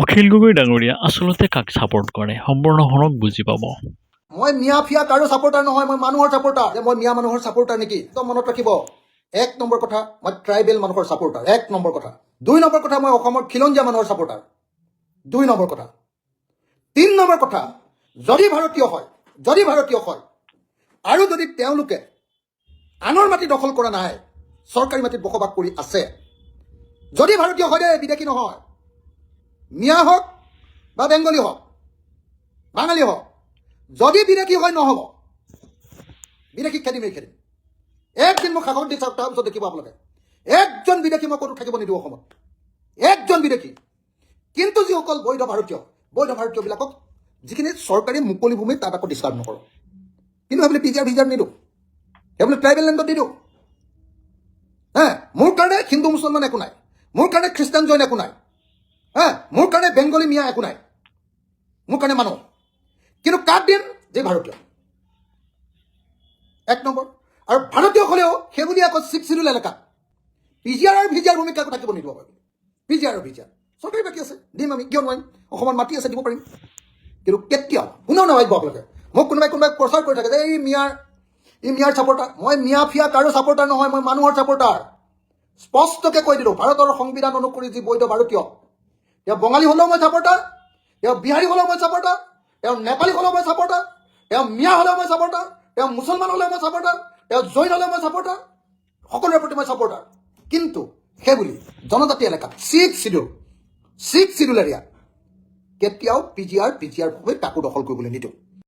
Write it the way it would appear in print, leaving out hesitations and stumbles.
অখিল গগৈ ডাঙৰীয়া আচলতে কাক ছাপোৰ্ট কৰে সম্পূৰ্ণ শুনক বুজি পাব। মই মিয়া ফিয়া কাৰো ছাপোৰ্টাৰ নহয়, মই মানুহৰ ছাপোৰ্টাৰ। মই মিয়া মানুহৰ ছাপোৰ্টাৰ নেকি? তো মনত ৰাখিব, 1 নম্বৰ কথা মই ট্ৰাইবেল মানুহৰ ছাপোৰ্টাৰ, 1 নম্বৰ কথা। 2 নম্বৰ কথা মই অসমৰ খিলঞ্জীয়া মানুহৰ ছাপোৰ্টাৰ, 2 নম্বৰ কথা। 3 নম্বৰ কথা, যদি ভাৰতীয় হয় আৰু যদি তেওঁলোকে আনৰ মাটি দখল কৰা নাই, চৰকাৰী মাটিত বসবাস কৰি আছে, যদি ভাৰতীয় হয় দেই, বিদেশী নহয়, মিয়া হওক বা বেংগলী হওক, বাঙালী হওক, যদি বিদেশী হয় নহ'ব, বিদেশী খেদিম। একদিন মোক সাগৰ দি চাওক, তাৰপিছত দেখিব আপোনালোকে একজন বিদেশী মই ক'তো থাকিব নিদিওঁ অসমত, একজন বিদেশী। কিন্তু যিসকল বৈধ ভাৰতীয়বিলাকক যিখিনি চৰকাৰী মুকলি ভূমি তাত আকৌ ডিছকাৰ্ড নকৰোঁ। কিন্তু সেইবুলি পিজিআৰ ভিজাত নিদিওঁ, সেইবুলি ট্ৰাইবেল লেণ্ডত নিদিওঁ। মোৰ কাৰণে হিন্দু মুছলমান একো নাই, মোৰ কাৰণে খ্ৰীষ্টান জৈন একো নাই, মোৰ কাৰণে বেংগলী মিয়া একো নাই, মোৰ কাৰণে মানুহ। কিন্তু কাক দিম? যে ভাৰতীয়, 1 নম্বৰ। আৰু ভাৰতীয় হ'লেও সেইবুলি আকৌ 6 শিডিউল এলেকাত পিজিআৰ আৰু ভিজিআৰ ভূমিকা থাকিব নিদিব। পিজিআৰ আৰু ভিজিআৰ চৰকাৰী বাকী আছে, দিম আমি, কিয় নোৱাৰিম? অসমত মাটি আছে, দিব পাৰিম। কিন্তু কেতিয়াও কোনেও নাভাবিব আপোনালোকে। মোক কোনোবাই প্ৰচাৰ কৰি থাকে যে এই মিয়াৰ ছাপোৰ্টাৰ। মই মিয়া ফিয়া কাৰো ছাপোৰ্টাৰ নহয়, মই মানুহৰ ছাপোৰ্টাৰ। স্পষ্টকৈ কৈ দিলোঁ, ভাৰতৰ সংবিধান অনুসৰি যি বৈধ ভাৰতীয়, তেওঁ বঙালী হ'লেও মই ছাপোৰ্টাৰ, তেওঁ বিহাৰী হ'লেও মই ছাপোৰ্টাৰ, তেওঁ নেপালী হ'লেও মই ছাপোৰ্টাৰ, তেওঁ মিয়া হ'লেও মই ছাপোৰ্টাৰ, তেওঁ মুছলমান হ'লেও মই ছাপোৰ্টাৰ, তেওঁ জৈন হ'লেও মই ছাপোৰ্টাৰ, সকলোৰে প্ৰতি মই ছাপোৰ্টাৰ। কিন্তু সেইবুলি জনজাতি এলেকাত 6 শিডিউল এৰিয়া কেতিয়াও পিজিআৰ হৈ কাকো দখল কৰিবলৈ নিদিওঁ।